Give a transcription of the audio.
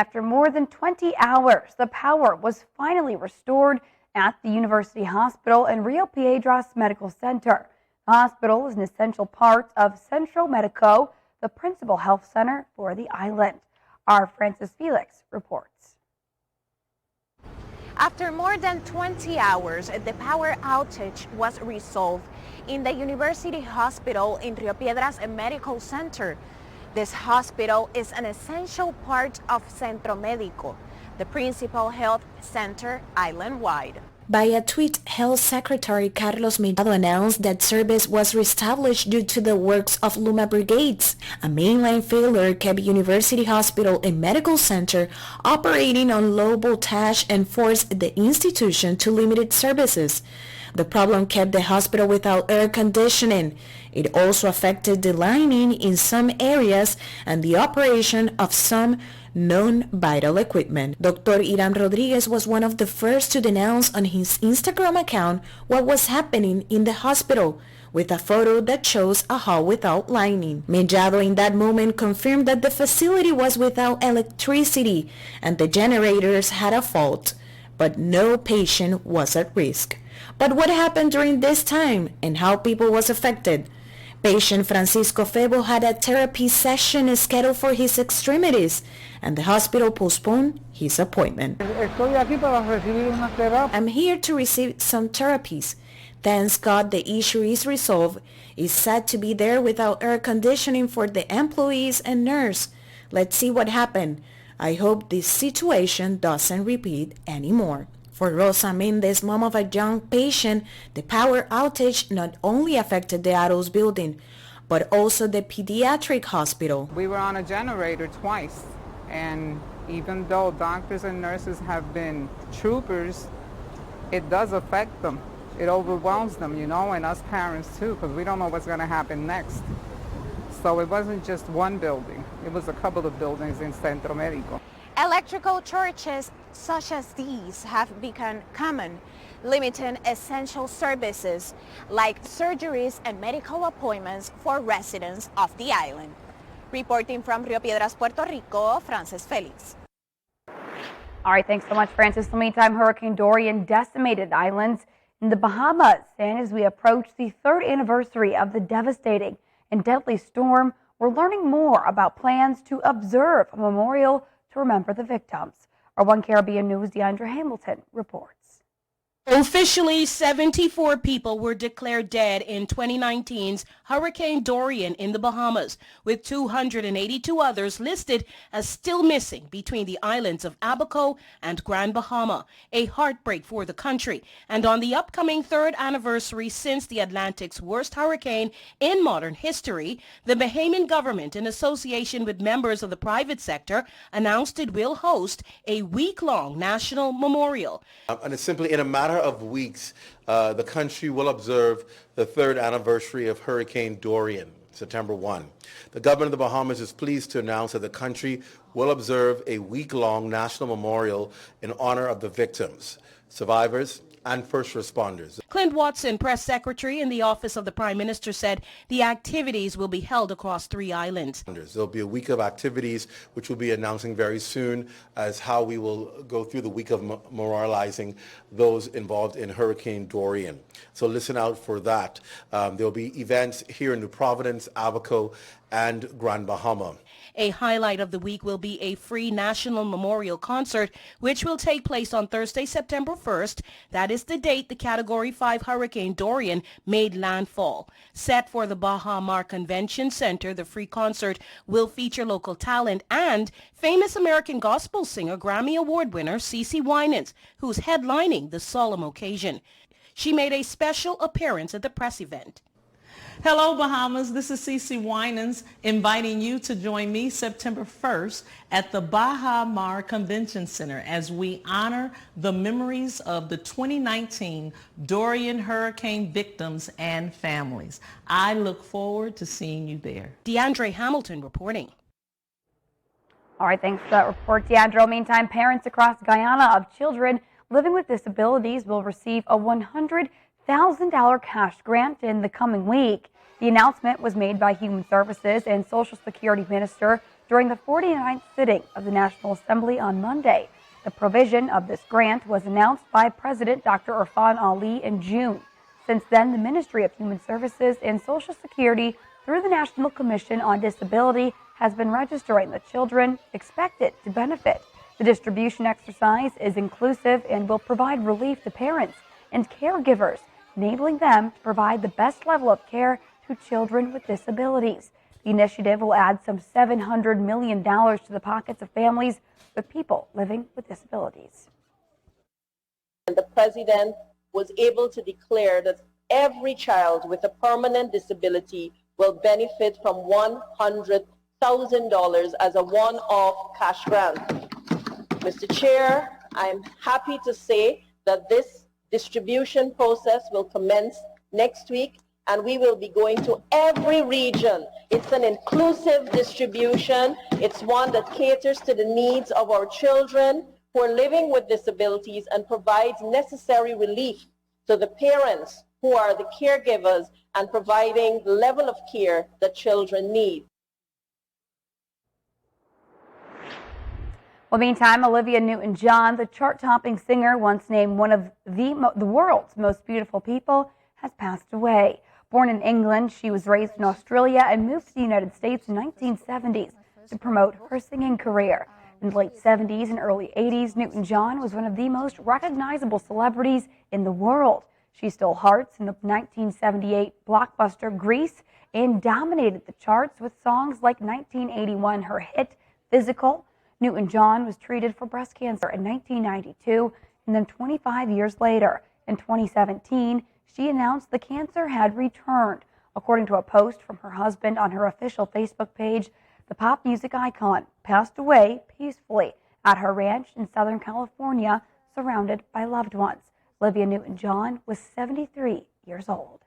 After more than 20 hours, the power was finally restored at the University Hospital and Rio Piedras Medical Center. The hospital is an essential part of Centro Medico, the principal health center for the island. Our Francis Felix reports. After more than 20 hours, the power outage was resolved in the University Hospital in Rio Piedras Medical Center. This hospital is an essential part of Centro Médico, the principal health center island-wide. By a tweet, Health Secretary Carlos Mellado announced that service was reestablished due to the works of Luma Brigades. A mainline failure kept University Hospital and Medical Center operating on low voltage and forced the institution to limit its services. The problem kept the hospital without air conditioning. It also affected the lining in some areas and the operation of some non-vital equipment. Dr. Iran Rodriguez was one of the first to denounce on his Instagram account what was happening in the hospital, with a photo that shows a hall without lining. Mellado in that moment confirmed that the facility was without electricity and the generators had a fault, but no patient was at risk. But what happened during this time and how people was affected? Patient Francisco Febo had a therapy session scheduled for his extremities, and the hospital postponed his appointment. I'm here to receive some therapies. Thanks God the issue is resolved. It's sad to be there without air conditioning for the employees and nurse. Let's see what happened. I hope this situation doesn't repeat anymore. For Rosa Mendez, mom of a young patient, the power outage not only affected the adults building, but also the pediatric hospital. We were on a generator twice, and even though doctors and nurses have been troopers, it does affect them. It overwhelms them, you know, and us parents too, because we don't know what's going to happen next. So it wasn't just one building. It was a couple of buildings in Centro Médico. Electrical shortages such as these have become common, limiting essential services like surgeries and medical appointments for residents of the island. Reporting from Rio Piedras, Puerto Rico, Francis Felix. All right, thanks so much, Francis. In the meantime, Hurricane Dorian decimated islands in the Bahamas. And as we approach the 3rd anniversary of the devastating and deadly storm, we're learning more about plans to observe a memorial to remember the victims. Our One Caribbean News' Deandra Hamilton reports. Officially, 74 people were declared dead in 2019's Hurricane Dorian in the Bahamas, with 282 others listed as still missing between the islands of Abaco and Grand Bahama. A heartbreak for the country. And on the upcoming 3rd anniversary since the Atlantic's worst hurricane in modern history, the Bahamian government, in association with members of the private sector, announced it will host a week-long national memorial. And it's simply in a matter of weeks, the country will observe the 3rd anniversary of Hurricane Dorian, September 1. The government of the Bahamas is pleased to announce that the country will observe a week-long national memorial in honor of the victims, survivors, and first responders. Clint Watson, press secretary in the office of the Prime Minister, said the activities will be held across 3 islands. There'll be a week of activities which we'll be announcing very soon as how we will go through the week of memorializing those involved in Hurricane Dorian. So listen out for that. There'll be events here in New Providence, Abaco, and Grand Bahama. A highlight of the week will be a free national memorial concert, which will take place on Thursday, September 1st. That is the date the Category 5 Hurricane Dorian made landfall. Set for the Baha Mar Convention Center, the free concert will feature local talent and famous American gospel singer, Grammy Award winner CeCe Winans, who's headlining the solemn occasion. She made a special appearance at the press event. Hello Bahamas, this is CeCe Winans inviting you to join me September 1st at the Baha Mar Convention Center as we honor the memories of the 2019 Dorian hurricane victims and families. I look forward to seeing you there. Deandra Hamilton reporting. All right, thanks for that report, Deandra. Meantime, parents across Guyana of children living with disabilities will receive a $100,000 cash grant in the coming week. The announcement was made by Human Services and Social Security Minister during the 49th sitting of the National Assembly on Monday. The provision of this grant was announced by President Dr. Irfan Ali in June. Since then, the Ministry of Human Services and Social Security, through the National Commission on Disability, has been registering the children expected to benefit. The distribution exercise is inclusive and will provide relief to parents and caregivers, enabling them to provide the best level of care to children with disabilities. The initiative will add some $700 million to the pockets of families with people living with disabilities. The President was able to declare that every child with a permanent disability will benefit from $100,000 as a one-off cash grant. Mr. Chair, I'm happy to say that this distribution process will commence next week, and we will be going to every region. It's an inclusive distribution. It's one that caters to the needs of our children who are living with disabilities and provides necessary relief to the parents who are the caregivers and providing the level of care that children need. Well, meantime, Olivia Newton-John, the chart-topping singer once named one of the world's most beautiful people, has passed away. Born in England, she was raised in Australia and moved to the United States in the 1970s to promote her singing career. In the late 70s and early 80s, Newton-John was one of the most recognizable celebrities in the world. She stole hearts in the 1978 blockbuster Grease and dominated the charts with songs like 1981, her hit Physical. Newton-John was treated for breast cancer in 1992, and then 25 years later, in 2017, she announced the cancer had returned. According to a post from her husband on her official Facebook page, the pop music icon passed away peacefully at her ranch in Southern California, surrounded by loved ones. Olivia Newton-John was 73 years old.